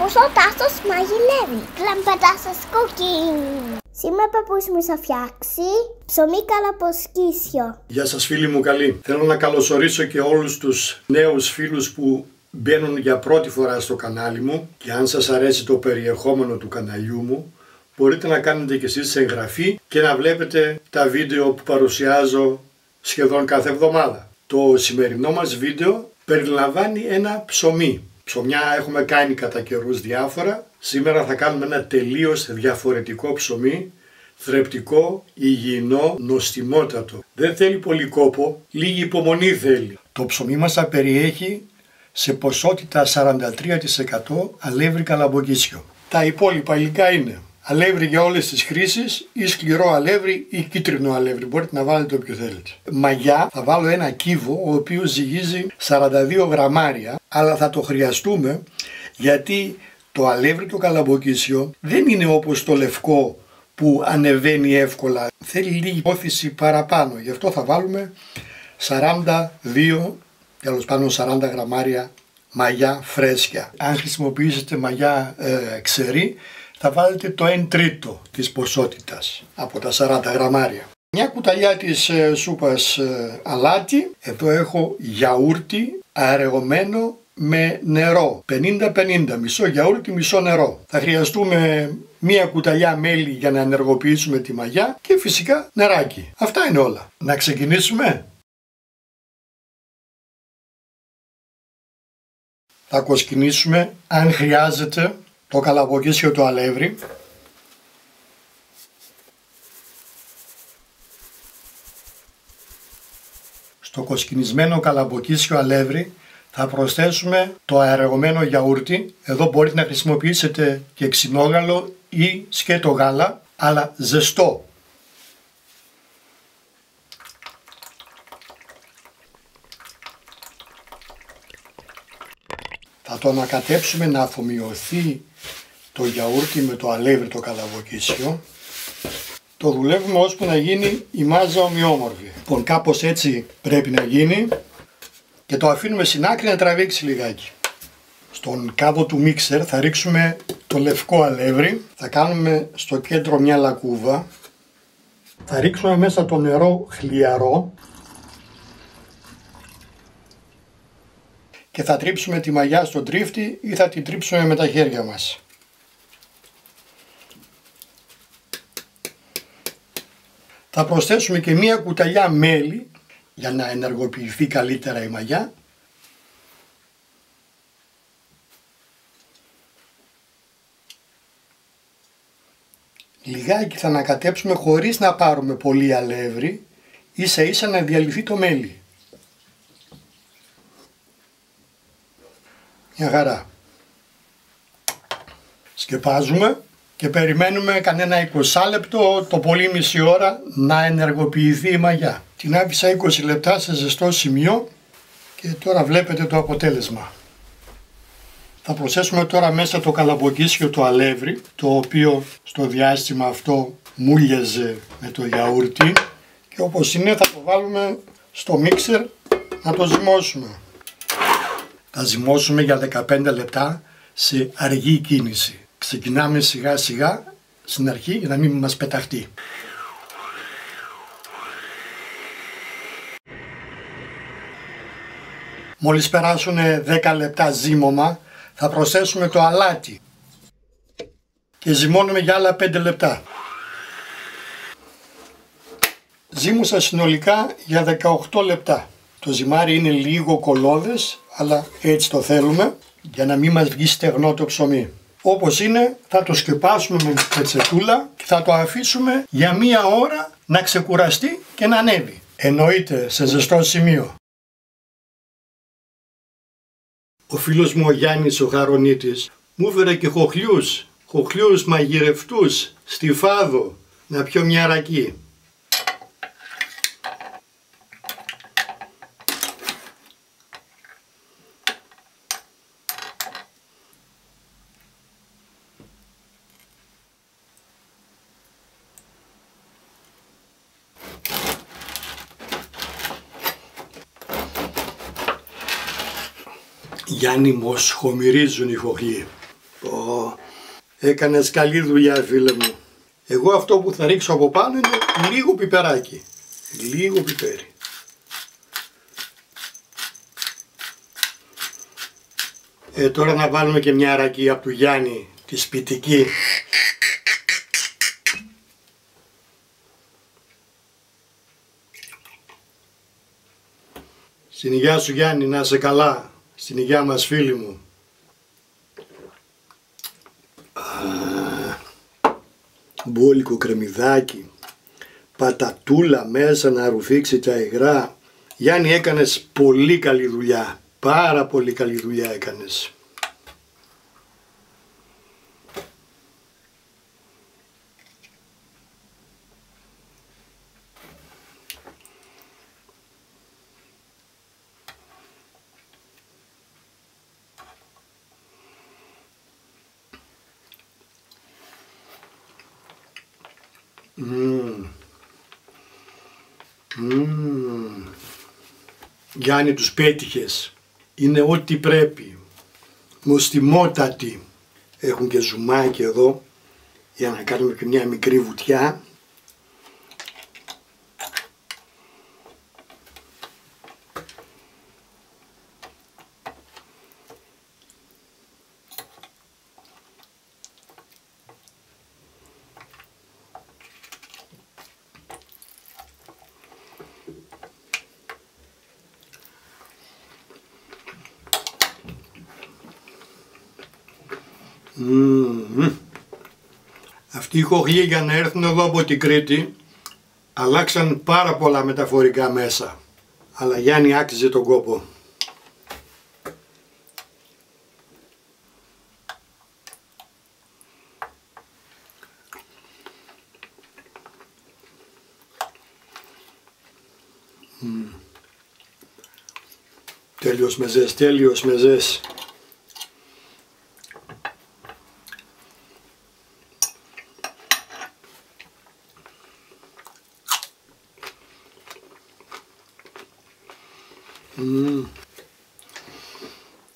ακούσω ο Τάσος μαγειρεύει. Κλαμπατάσος cooking. Σήμερα ο παππούς μου θα φτιάξει ψωμί καλαμποσκίσιο. Γεια σας φίλοι μου καλοί. Θέλω να καλωσορίσω και όλους τους νέους φίλους που μπαίνουν για πρώτη φορά στο κανάλι μου. Και αν σας αρέσει το περιεχόμενο του καναλιού μου, μπορείτε να κάνετε και εσείς εγγραφή και να βλέπετε τα βίντεο που παρουσιάζω σχεδόν κάθε εβδομάδα. Το σημερινό μας βίντεο περιλαμβάνει ένα ψωμί. Ψωμιά έχουμε κάνει κατά καιρούς διάφορα. Σήμερα θα κάνουμε ένα τελείως διαφορετικό ψωμί, θρεπτικό, υγιεινό, νοστιμότατο. Δεν θέλει πολύ κόπο, λίγη υπομονή θέλει. Το ψωμί μας θα περιέχει σε ποσότητα 43% αλεύρι καλαμποκίσιο. Τα υπόλοιπα υλικά είναι αλεύρι για όλες τις χρήσεις ή σκληρό αλεύρι ή κίτρινο αλεύρι. Μπορείτε να βάλετε όποιο θέλετε. Μαγιά θα βάλω ένα κύβο ο οποίος ζυγίζει 42 γραμμάρια, αλλά θα το χρειαστούμε γιατί το αλεύρι το καλαμποκίσιο δεν είναι όπως το λευκό που ανεβαίνει εύκολα. Θέλει λίγη όθηση παραπάνω. Γι' αυτό θα βάλουμε 42, τέλος πάντων 40 γραμμάρια μαγιά φρέσκια. Αν χρησιμοποιήσετε μαγιά ξερή, θα βάλετε το 1/3 της ποσότητας από τα 40 γραμμάρια. Μια κουταλιά της σούπας αλάτι. Εδώ έχω γιαούρτι αερεγωμένο με νερό. 50-50, μισό γιαούρτι, μισό νερό. Θα χρειαστούμε μια κουταλιά μέλι για να ενεργοποιήσουμε τη μαγιά και φυσικά νεράκι. Αυτά είναι όλα. Να ξεκινήσουμε. Θα κοσκινήσουμε αν χρειάζεται το καλαμποκίσιο το αλεύρι. Στο κοσκινισμένο καλαμποκίσιο αλεύρι θα προσθέσουμε το αερεγωμένο γιαούρτι. Εδώ μπορείτε να χρησιμοποιήσετε και ξινόγαλο ή σκέτο γάλα, αλλά ζεστό. Θα το ανακατέψουμε να αφομοιωθεί το γιαούρτι με το αλεύρι το καλαμποκίσιο. Το δουλεύουμε ώσπου να γίνει η μάζα ομοιόμορφη. Λοιπόν, κάπως έτσι πρέπει να γίνει και το αφήνουμε στην άκρη να τραβήξει λιγάκι. Στον κάδο του μίξερ θα ρίξουμε το λευκό αλεύρι. Θα κάνουμε στο κέντρο μια λακκούβα. Θα ρίξουμε μέσα το νερό χλιαρό. Και θα τρίψουμε τη μαγιά στον τρίφτη ή θα την τρίψουμε με τα χέρια μας. Θα προσθέσουμε και μία κουταλιά μέλι για να ενεργοποιηθεί καλύτερα η μαγιά. Λιγάκι θα ανακατέψουμε χωρίς να πάρουμε πολύ αλεύρι, ίσα ίσα να διαλυθεί το μέλι. Μια χαρά. Σκεπάζουμε και περιμένουμε κανένα 20 λεπτό, το πολύ μισή ώρα, να ενεργοποιηθεί η μαγιά. Την άφησα 20 λεπτά σε ζεστό σημείο και τώρα βλέπετε το αποτέλεσμα. Θα προσθέσουμε τώρα μέσα το καλαμποκίσιο το αλεύρι, το οποίο στο διάστημα αυτό μούλιαζε με το γιαούρτι και όπως είναι θα το βάλουμε στο μίξερ να το ζυμώσουμε. Θα ζυμώσουμε για 15 λεπτά σε αργή κίνηση. Ξεκινάμε σιγά σιγά στην αρχή για να μην μας πεταχτεί. Μόλις περάσουν 10 λεπτά ζύμωμα θα προσθέσουμε το αλάτι και ζυμώνουμε για άλλα 5 λεπτά. Ζύμωσα συνολικά για 18 λεπτά. Το ζυμάρι είναι λίγο κολλώδες, αλλά έτσι το θέλουμε για να μην μας βγει στεγνό το ψωμί. Όπως είναι θα το σκεπάσουμε με πετσετούλα και θα το αφήσουμε για μία ώρα να ξεκουραστεί και να ανέβει. Εννοείται σε ζεστό σημείο. Ο φίλος μου ο Γιάννης ο Χαρονίτης μου έφερε και χοχλιούς μαγειρευτούς στη Φάδο να πιω μια ρακή. Γιάννη μου, χωμυρίζουν οι χοχλοί. Έκανες καλή δουλειά, φίλε μου. Εγώ αυτό που θα ρίξω από πάνω είναι λίγο πιπεράκι. Λίγο πιπέρι. Τώρα να βάλουμε και μια αρακή από του Γιάννη, τη σπιτική. Στην υγεία σου, Γιάννη, να είσαι καλά. Στην υγεία μας, φίλοι μου. Μπόλικο κρεμμυδάκι, πατατούλα μέσα να ρουφήξει τα υγρά. Γιάννη, έκανες πολύ καλή δουλειά. Πάρα πολύ καλή δουλειά έκανες. Γιάννη, τους πέτυχες. Είναι ό,τι πρέπει. Μοστιμότατοι. Έχουν και ζουμάκι εδώ για να κάνουμε και μια μικρή βουτιά. Αυτοί οι χοχλοί για να έρθουν εδώ από την Κρήτη αλλάξαν πάρα πολλά μεταφορικά μέσα. Αλλά Γιάννη, άξιζε τον κόπο. Τέλειος μεζές, τέλειος μεζές.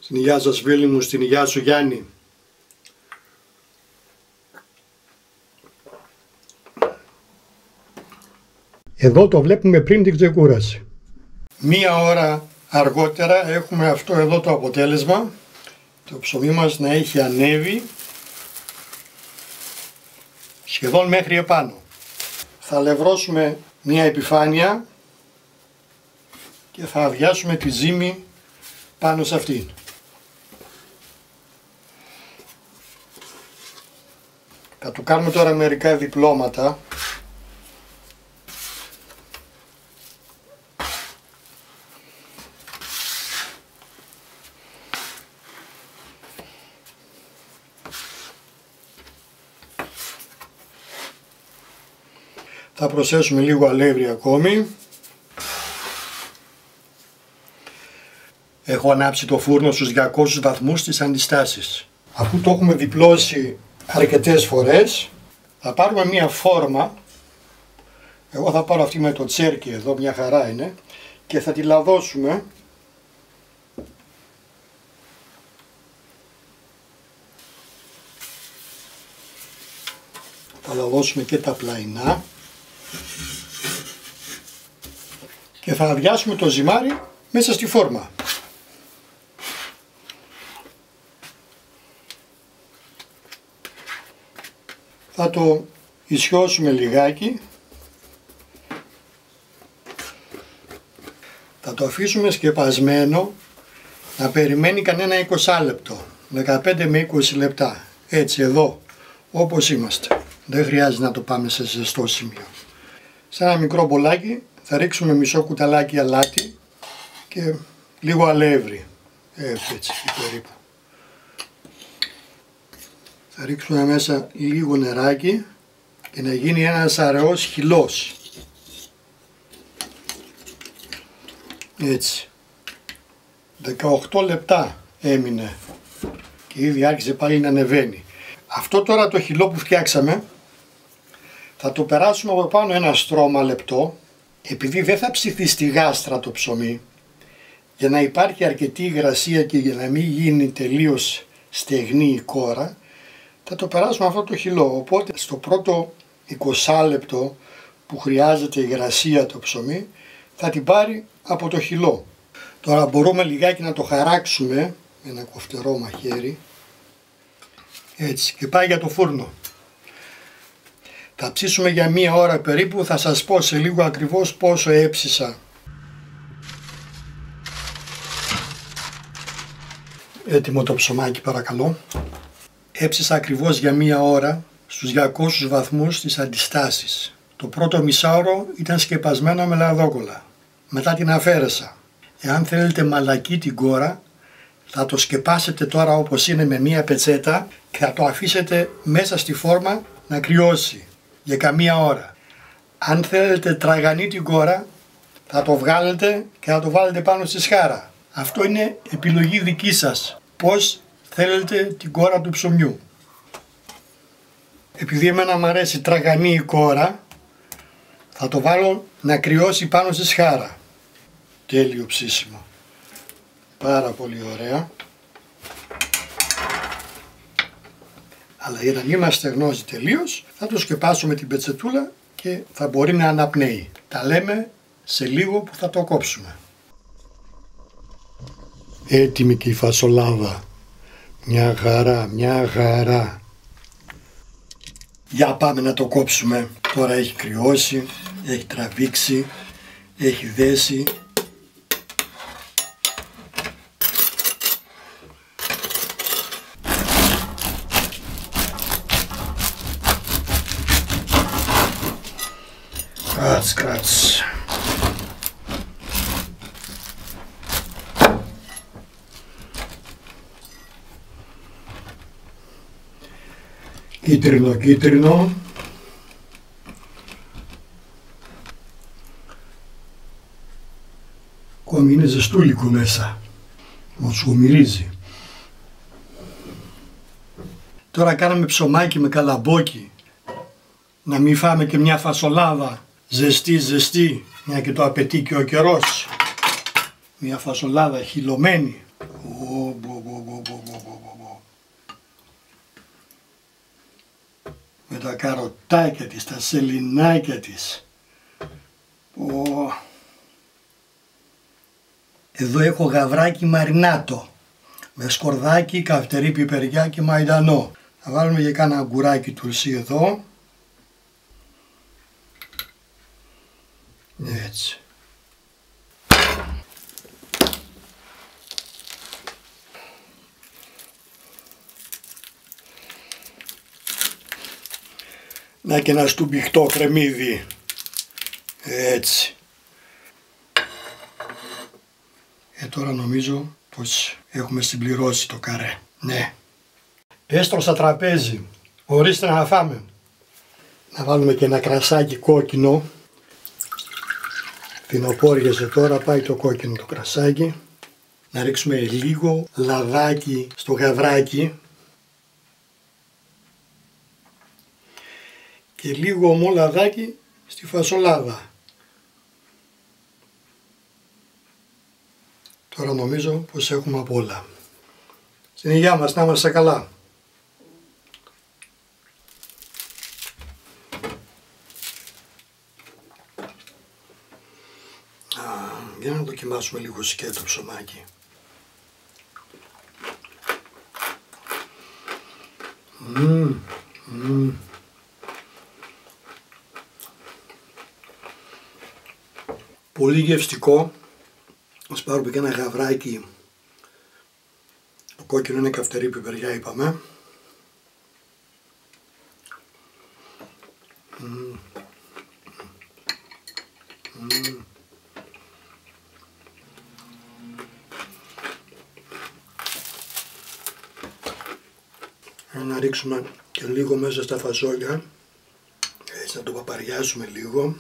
Στην υγεία σας, φίλοι μου, στην υγεία σου, Γιάννη. Εδώ το βλέπουμε πριν την ξεκούραση. Μία ώρα αργότερα έχουμε αυτό εδώ το αποτέλεσμα. Το ψωμί μας να έχει ανέβει σχεδόν μέχρι επάνω. Θα λευρώσουμε μία επιφάνεια και θα αδειάσουμε τη ζύμη πάνω σε αυτήν. Θα του κάνουμε τώρα μερικά διπλώματα. Θα προσθέσουμε λίγο αλεύρι ακόμη. Έχω ανάψει το φούρνο στους 200 βαθμούς στις αντιστάσεις. Αφού το έχουμε διπλώσει αρκετές φορές, θα πάρουμε μία φόρμα. Εγώ θα πάρω αυτή με το τσέρκι εδώ, μια χαρά είναι, και θα τη λαδώσουμε. Θα λαδώσουμε και τα πλαϊνά και θα αδειάσουμε το ζυμάρι μέσα στη φόρμα. Θα το ισιώσουμε λιγάκι. Θα το αφήσουμε σκεπασμένο να περιμένει κανένα 20 λεπτό, 15 με 20 λεπτά, έτσι εδώ όπως είμαστε. Δεν χρειάζεται να το πάμε σε ζεστό σημείο. Σε ένα μικρό μπολάκι θα ρίξουμε μισό κουταλάκι αλάτι και λίγο αλεύρι, έτσι περίπου. Θα ρίξουμε μέσα λίγο νεράκι και να γίνει ένας αραιός χυλός. Έτσι. 18 λεπτά έμεινε και ήδη άρχισε πάλι να ανεβαίνει. Αυτό τώρα το χυλό που φτιάξαμε θα το περάσουμε από πάνω ένα στρώμα λεπτό, επειδή δεν θα ψηθεί στη γάστρα το ψωμί, για να υπάρχει αρκετή υγρασία και για να μην γίνει τελείως στεγνή η κόρα. θα το περάσουμε αυτό το χυλό. Οπότε στο πρώτο 20 λεπτό που χρειάζεται υγρασία το ψωμί θα την πάρει από το χυλό. Τώρα μπορούμε λιγάκι να το χαράξουμε με ένα κοφτερό μαχαίρι. Έτσι, και πάει για το φούρνο. Θα ψήσουμε για 1 ώρα περίπου, θα σας πω σε λίγο ακριβώς πόσο έψησα. Έτοιμο το ψωμάκι παρακαλώ. Έψησα ακριβώς για 1 ώρα στους 200 βαθμούς τις αντιστάσεις. Το πρώτο μισάωρο ήταν σκεπασμένο με λαδόκολλα. Μετά την αφαίρεσα. Εάν θέλετε μαλακή την κόρα, θα το σκεπάσετε τώρα όπως είναι με μία πετσέτα και θα το αφήσετε μέσα στη φόρμα να κρυώσει για καμία ώρα. Αν θέλετε τραγανή την κόρα, θα το βγάλετε και θα το βάλετε πάνω στη σχάρα. Αυτό είναι επιλογή δική σας, πώς θέλετε την κόρα του ψωμιού. Επειδή εμένα μου αρέσει τραγανή η κόρα, θα το βάλω να κρυώσει πάνω στη σχάρα. Τέλειο ψήσιμο. Πάρα πολύ ωραία. Αλλά για να μην μας στεγνώσει τελείως, θα το σκεπάσω με την πετσετούλα και θα μπορεί να αναπνέει. Τα λέμε σε λίγο που θα το κόψουμε. Έτοιμη και η φασολάδα. Μια χαρά, μια χαρά. Για πάμε να το κόψουμε. Τώρα έχει κρυώσει, έχει τραβήξει, έχει δέσει. Κράτς. Κίτρινο, κίτρινο. Ακόμη είναι ζεστούλικο μέσα. Μας μυρίζει. Τώρα κάναμε ψωμάκι με καλαμπόκι. Να μην φάμε και μια φασολάδα. Ζεστή, ζεστή, μια και το απαιτεί και ο καιρός. Μια φασολάδα χυλωμένη. Με τα καροτάκια της, τα σελινάκια της. Εδώ έχω γαβράκι μαρινάτο. Με σκορδάκι, καυτερή πιπεριά και μαϊντανό. Θα βάλουμε και κάνα αγκουράκι τουρσί εδώ. Έτσι. Να και ένα στουμπιχτό κρεμμύδι. Έτσι. Τώρα νομίζω πως έχουμε συμπληρώσει το καρέ. Ναι. Έστρωσα τραπέζι. Ορίστε να φάμε. Να βάλουμε και ένα κρασάκι κόκκινο. Φθινοπόριασε τώρα, πάει το κόκκινο το κρασάκι. Να ρίξουμε λίγο λαδάκι στο γαβράκι. Και λίγο ομό λαδάκι στη φασολάδα. Τώρα νομίζω πως έχουμε απ' όλα. Στην υγεία μας, να είμαστε καλά. Για να δοκιμάσουμε λίγο σκέτο ψωμάκι. Πολύ γευστικό. Ας πάρουμε και ένα γαβράκι. Το κόκκινο είναι καυτερή πιπεριά είπαμε. Να ρίξουμε και λίγο μέσα στα φασόλια. Έτσι να το παπαριάσουμε λίγο.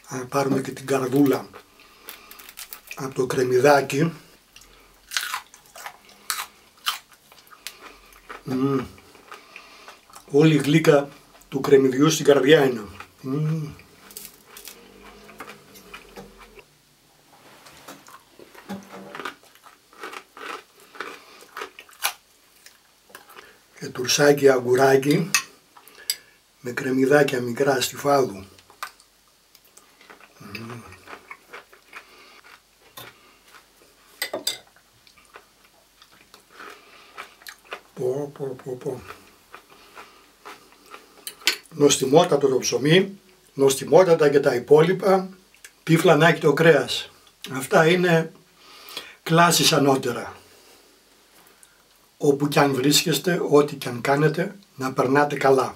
Να πάρουμε και την καρδούλα από το κρεμμυδάκι. Όλη η γλύκα του κρεμμυδιού στην καρδιά είναι. Και τουρσάκι αγκουράκι με κρεμμυδάκια μικρά στιφάδου. Πω. Νοστιμότατο το ψωμί, νοστιμότατα και τα υπόλοιπα, πίφλα να έχει το κρέας. Αυτά είναι κλάσης ανώτερα. Όπου κι αν βρίσκεστε, ό,τι κι αν κάνετε, να περνάτε καλά.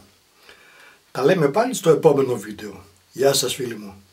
Τα λέμε πάλι στο επόμενο βίντεο. Γεια σας φίλοι μου.